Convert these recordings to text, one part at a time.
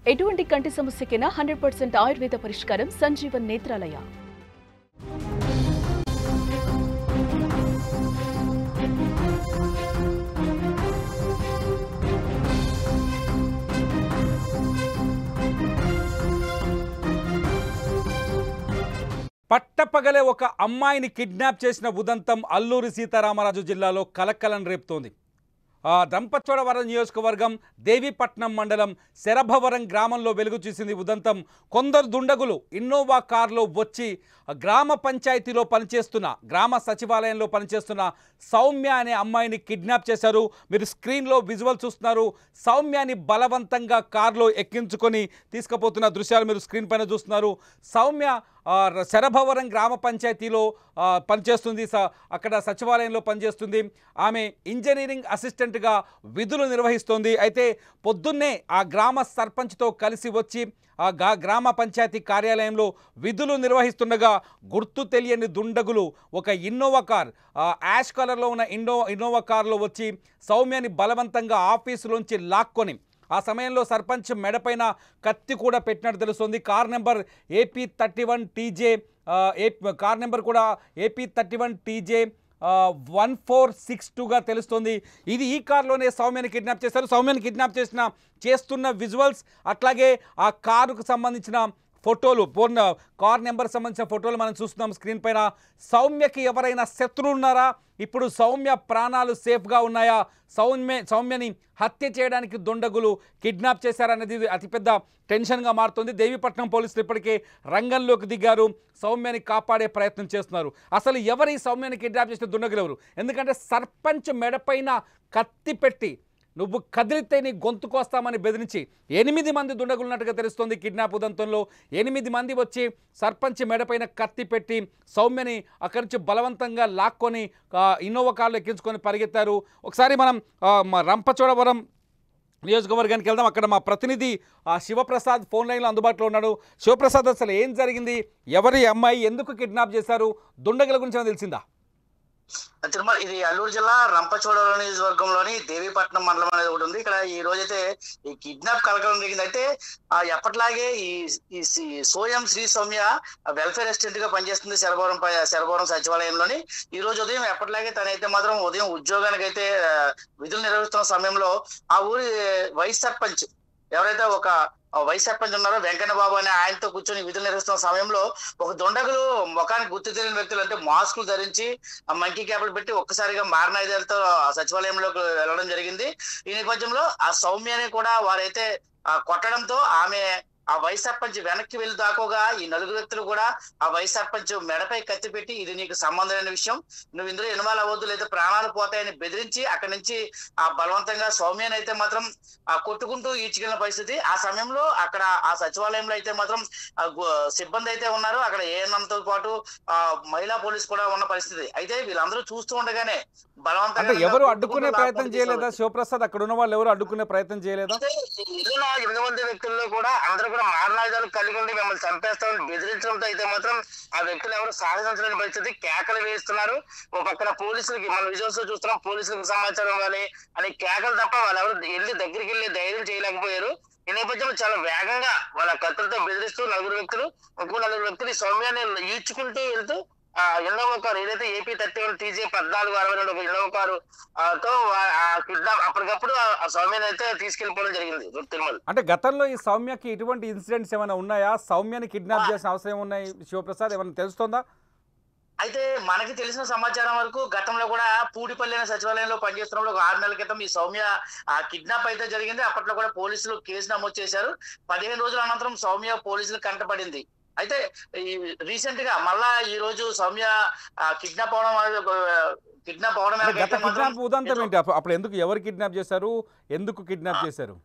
ఎటువంటి కంటి సమస్యకైనా 100% ఆయుర్వేద పరిష్కారం సంజీవన్ నేత్రాలయ. పట్టపగలే ఒక అమ్మాయిని కిడ్నాప్ చేసిన ఉదంతం అల్లూరి సీతారామరాజు జిల్లాలో కలకలం రేపుతోంది. రంపచోడవరం నియోజకవర్గం దేవీపట్నం మండలం శరభవరం గ్రామంలో వెలుగు చూసింది ఉదంతం. కొందరు దుండగులు ఇన్నోవా కారులో వచ్చి గ్రామ పంచాయతీలో పనిచేస్తున్న గ్రామ సచివాలయంలో పనిచేస్తున్న సౌమ్య అనే అమ్మాయిని కిడ్నాప్ చేశారు. మీరు స్క్రీన్లో విజువల్ చూస్తున్నారు. సౌమ్యాని బలవంతంగా కారులో ఎక్కించుకొని తీసుకుపోతున్న దృశ్యాలు మీరు స్క్రీన్ పైన చూస్తున్నారు. సౌమ్య శరభవరం గ్రామ పంచాయతీలో పనిచేస్తుంది, అక్కడ సచివాలయంలో పనిచేస్తుంది. ఆమె ఇంజనీరింగ్ అసిస్టెంట్గా విధులు నిర్వహిస్తోంది. అయితే పొద్దున్నే ఆ గ్రామ సర్పంచ్తో కలిసి వచ్చి ఆ గ్రామ పంచాయతీ కార్యాలయంలో విధులు నిర్వహిస్తుండగా గుర్తు తెలియని దుండగులు ఒక ఇన్నోవా కార్, యాష్ కలర్లో ఉన్న ఇన్నోవా కార్లో వచ్చి సౌమ్యని బలవంతంగా ఆఫీసులోంచి లాక్కొని ఆ సమయంలో సర్పంచ్ మెడపైన కత్తి కూడా పెట్టినట్టు తెలుస్తుంది. Car number AP31TJ, car number కూడా AP31TJ 1462గా తెలుస్తుంది. ఈ కారులోనే సౌమ్యని కిడ్నాప్ చేశారు. సౌమ్యని కిడ్నాప్ చేస్తున్న విజువల్స్, అట్లాగే ఆ కారుకు సంబంధించిన ఫోటోలు, కార్ నెంబర్ సంబంధించిన ఫోటోలు మనం చూస్తున్నాం స్క్రీన్ పైన. సౌమ్యకి ఎవరైనా శత్రువులు ఉన్నారా? ఇప్పుడు సౌమ్య ప్రాణాలు సేఫ్గా ఉన్నాయా? సౌమ్యని హత్య చేయడానికి దుండగులు కిడ్నాప్ చేశారనేది అతిపెద్ద టెన్షన్గా మారుతుంది. దేవీపట్నం పోలీసులు ఇప్పటికే రంగంలోకి దిగారు. సౌమ్యని కాపాడే ప్రయత్నం చేస్తున్నారు. అసలు ఎవరు ఈ సౌమ్యని కిడ్నాప్ చేసిన దుండగులు ఎవరు? ఎందుకంటే సర్పంచ్ మెడపైన కత్తి పెట్టి నువ్వు కదిలితే నీ గొంతు కోస్తామని బెదిరించి 8 మంది దుండగులు ఉన్నట్టుగా తెలుస్తోంది. కిడ్నాప్ ఉదంతంలో 8 మంది వచ్చి సర్పంచ్ మెడపైన కత్తి పెట్టి సౌమ్యని అక్కడి నుంచి బలవంతంగా లాక్కొని ఇన్నోవా కార్లు ఎక్కించుకొని పరిగెత్తారు. ఒకసారి మనం రంపచోడవరం నియోజకవర్గానికి వెళ్దాం. అక్కడ మా ప్రతినిధి శివప్రసాద్ ఫోన్ లైన్లో అందుబాటులో ఉన్నాడు. శివప్రసాద్, అసలు ఏం జరిగింది? ఎవరి అమ్మాయి, ఎందుకు కిడ్నాప్ చేశారు? దుండగుల గురించి ఏమైనా తెలిసిందా? తిరుమల, ఇది అల్లూరు జిల్లా రంపచోడవరం నియోజకవర్గంలోని దేవీపట్నం మండలం అనేది ఒకటి ఉంది. ఇక్కడ ఈ రోజైతే ఈ కిడ్నాప్ కలకలం జరిగింది. అయితే ఎప్పటిలాగే ఈ సోయం శ్రీ సౌమ్య వెల్ఫేర్ అసిస్టెంట్ గా పనిచేస్తుంది శరభవరం సచివాలయంలోని. ఈ రోజు ఉదయం ఎప్పటిలాగే తనైతే మాత్రం ఉదయం ఉద్యోగానికి అయితే విధులు నిర్వహిస్తున్న సమయంలో ఆ ఊరి వైస్ సర్పంచ్ ఎవరైతే ఒక వైస్ సర్పంచ్ ఉన్నారో వెంకన్న బాబు అనే ఆయనతో కూర్చొని విధులు నిర్వహిస్తున్న సమయంలో ఒక దుండగులు ముఖానికి గుర్తు తెలియని వ్యక్తులు, అంటే మాస్కులు ధరించి మంకీ క్యాప్లు పెట్టి ఒక్కసారిగా మారణాయుధాలతో సచివాలయంలోకి వెళ్ళడం జరిగింది. ఈ నేపథ్యంలో ఆ సౌమ్యని కూడా వారైతే కొట్టడంతో ఆమె ఆ వైస్ సర్పంచ్ వెనక్కి వెళ్ళి దాకోగా ఈ 4 వ్యక్తులు కూడా ఆ వైస్ సర్పంచ్ మెడపై కత్తి పెట్టి ఇది నీకు సంబంధమైన విషయం, నువ్వు ఇందులో ఇన్వాల్వ్ అవ్వద్దు లేదా ప్రాణాలు పోతాయని బెదిరించి అక్కడి నుంచి ఆ బలవంతంగా సౌమ్యని అయితే మాత్రం కొట్టుకుంటూ ఈడ్చుకెళ్ళిన పరిస్థితి. ఆ సమయంలో అక్కడ ఆ సచివాలయంలో అయితే మాత్రం సిబ్బంది అయితే ఉన్నారు. అక్కడ ఏఎన్ఎంతో పాటు మహిళా పోలీసు కూడా ఉన్న పరిస్థితి. అయితే వీళ్ళందరూ చూస్తూ ఉండగానే బలవంతంగా ఎవరు అడ్డుకునే ప్రయత్నం చేయలేదా? శివప్రసాద్, అక్కడ ఉన్న వాళ్ళు ఎవరు అడ్డుకునే ప్రయత్నం చేయలేదా? 8 మంది వ్యక్తుల్లో కూడా అందరూ కూడా మారణాయుధాలు కలిగి ఉండి మిమ్మల్ని చంపేస్తామని బెదిరించడంతో అయితే మాత్రం ఆ వ్యక్తులు ఎవరు సాహసించలేని పరిస్థితి, కేకలు వేస్తున్నారు. ఒక పక్కన పోలీసులకి మనం విజువల్స్ చూస్తున్నాం, పోలీసులకు సమాచారం ఇవ్వాలి అని కేకలు తప్ప వాళ్ళు ఎవరు దగ్గరికి వెళ్ళి ధైర్యం చేయలేకపోయారు. ఈ నేపథ్యంలో చాలా వేగంగా వాళ్ళ కత్తులతో బెదిరిస్తూ 4 వ్యక్తులు, ఇంకో 4 వ్యక్తులు సౌమ్యాన్ని ఈడ్చుకుంటూ వెళ్తూ ఇన్నోవా కారు ఏదైతే AP31TJ 1462 ఒక ఇన్నోవా కారు తో కిడ్నాప్ అప్పటికప్పుడు ఆ సౌమ్యని అయితే తీసుకెళ్లిపోవడం జరిగింది. తిరుమల, అంటే గతంలో ఈ సౌమ్యకి ఇటువంటి ఇన్సిడెంట్స్ ఏమైనా ఉన్నాయా? సౌమ్యని కిడ్నాప్ చేసిన అవసరం ఉన్నాయి శివప్రసాద్, ఏమైనా తెలుస్తుందా? అయితే మనకి తెలిసిన సమాచారం వరకు గతంలో కూడా పూడిపల్లి అనే సచివాలయంలో పనిచేస్తున్నప్పుడు ఒక 6 నెలల క్రితం ఈ సౌమ్య కిడ్నాప్ అయితే జరిగింది. అప్పట్లో కూడా పోలీసులు కేసు నమోదు చేశారు. 15 రోజుల అనంతరం సౌమ్య పోలీసులు కంటపడింది. అయితే ఈ రీసెంట్ గా మళ్ళా ఈ రోజు సౌమ్య కిడ్నాప్ అవడం ఉదంతం ఏంటి? అప్పుడు ఎవరు కిడ్నాప్ చేశారు? ఎందుకు కిడ్నాప్ చేశారు?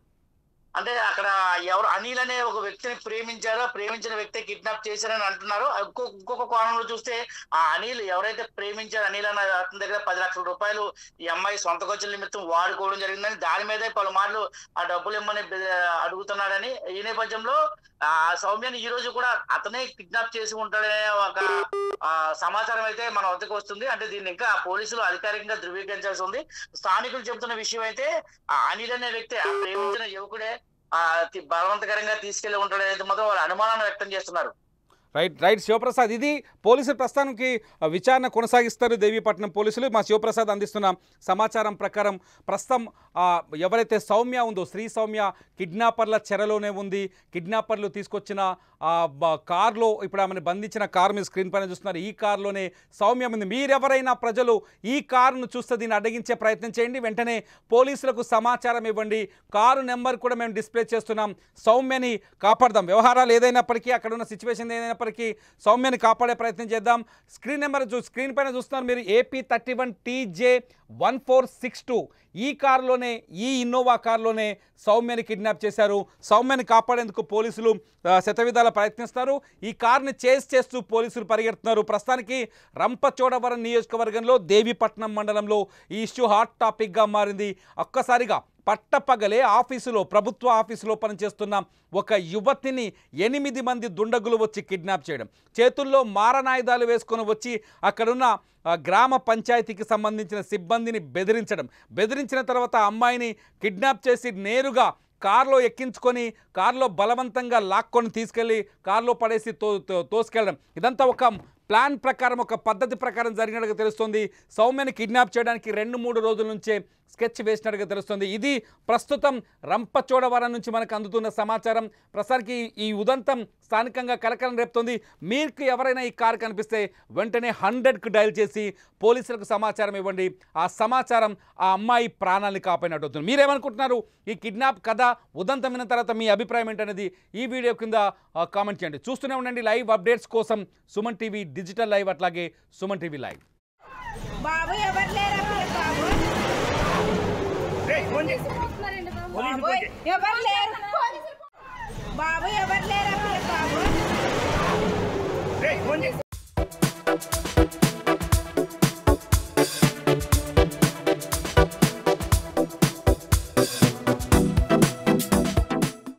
అంటే అక్కడ ఎవరు అనిల్ అనే ఒక వ్యక్తిని ప్రేమించిన వ్యక్తి కిడ్నాప్ చేశారని అంటున్నారు. ఇంకొక కోణంలో చూస్తే ఆ అనిల్ ఎవరైతే ప్రేమించారో అనిల్ అన్న అతని దగ్గర 10 లక్షల రూపాయలు ఈ అమ్మాయి సొంత ఖర్చుల నిమిత్తం వాడుకోవడం జరిగిందని, దాని మీదే పలుమార్లు ఆ డబ్బులు ఇమ్మని అడుగుతున్నాడని. ఈ నేపథ్యంలో ఆ సౌమ్యని ఈ రోజు కూడా అతనే కిడ్నాప్ చేసి ఉంటాడనే ఒక సమాచారం అయితే మన వద్దకు వస్తుంది. అంటే దీన్ని ఇంకా పోలీసులు అధికారికంగా ధృవీకరించాల్సి ఉంది. స్థానికులు చెబుతున్న విషయం అయితే ఆ అనిల్ అనే వ్యక్తి, ఆ ప్రేమించిన యువకుడే బలవంతకరంగా తీసుకెళ్లి ఉంటాడు అనేది మాత్రం వాళ్ళు అనుమానాన్ని వ్యక్తం చేస్తున్నారు. రైట్ శివప్రసాద్, ఇది పోలీసులు ప్రస్తుతానికి విచారణ కొనసాగిస్తారు దేవీపట్నం పోలీసులు. మా శివప్రసాద్ అందిస్తున్న సమాచారం ప్రకారం ప్రస్తుతం ఎవరైతే సౌమ్య ఉందో శ్రీ సౌమ్య కిడ్నాపర్ల చెరలోనే ఉంది. కిడ్నాపర్లు తీసుకొచ్చిన కార్లో ఇప్పుడు ఆమెను బంధించిన కారు మీద స్క్రీన్ పైన చూస్తున్నారు. ఈ కారులోనే సౌమ్య ఉంది. మీరెవరైనా ప్రజలు ఈ కారును చూస్తే దీన్ని అడ్డగించే ప్రయత్నం చేయండి, వెంటనే పోలీసులకు సమాచారం ఇవ్వండి. కారు నెంబర్ కూడా మేము డిస్ప్లే చేస్తున్నాం. సౌమ్యని కాపాడదాం. వ్యవహారాలు ఏదైనప్పటికీ, అక్కడ ఉన్న సిచ్యువేషన్ ఏదైనప్పటికీ సౌమ్యని కాపాడే ప్రయత్నం చేద్దాం. స్క్రీన్ పైన చూస్తున్నారు మీరు AP31 TJ1462. ఈ కారులోనే, ఈ ఇన్నోవా కారులోనే సౌమ్యని కిడ్నాప్ చేశారు. సౌమ్యని కాపాడేందుకు పోలీసులు శతవిధాల ప్రయత్నిస్తారు. ఈ కారుని చేస్తూ పోలీసులు పరిగెడుతున్నారు. ప్రస్తుతానికి రంపచోడవరం నియోజకవర్గంలో దేవీపట్నం మండలంలో ఈ ఇష్యూ హాట్ టాపిక్గా మారింది. ఒక్కసారిగా పట్టపగలే ప్రభుత్వ ఆఫీసులో పనిచేస్తున్న ఒక యువతిని 8 మంది దుండగులు వచ్చి కిడ్నాప్ చేయడం, చేతుల్లో మారణాయుధాలు వేసుకొని వచ్చి అక్కడున్న గ్రామ పంచాయతీకి సంబంధించిన సిబ్బందిని బెదిరించిన తర్వాత అమ్మాయిని కిడ్నాప్ చేసి నేరుగా కారులో ఎక్కించుకొని కారులో బలవంతంగా లాక్కొని తీసుకెళ్ళి కారులో పడేసి తోసుకెళ్ళడం, ఇదంతా ఒక ప్లాన్ ప్రకారం, ఒక పద్ధతి ప్రకారం జరిగినట్టుగా తెలుస్తుంది. సౌమ్యని కిడ్నాప్ చేయడానికి 2-3 రోజుల నుంచే స్కెచ్ వేసినట్టుగా తెలుస్తుంది. ఇది ప్రస్తుతం రంపచోడవరం నుంచి మనకు అందుతున్న సమాచారం. ప్రస్తుతానికి ఈ ఉదంతం స్థానికంగా కలకలం రేపుతోంది. మీకు ఎవరైనా ఈ కారు కనిపిస్తే వెంటనే 100కు డయల్ చేసి పోలీసులకు సమాచారం ఇవ్వండి. ఆ సమాచారం ఆ అమ్మాయి ప్రాణాన్ని కాపాడినట్టు అవుతుంది. మీరేమనుకుంటున్నారు? ఈ కిడ్నాప్ కథ ఉదంతం విన్న తర్వాత మీ అభిప్రాయం ఏంటనేది ఈ వీడియో కింద కామెంట్ చేయండి. చూస్తూనే ఉండండి లైవ్ అప్డేట్స్ కోసం సుమన్ టీవీ డిజిటల్ లైవ్, అట్లాగే సుమన్ టీవీ లైవ్. బాబు ఎవరు లేరు, బాబు ఎవరు లేరు.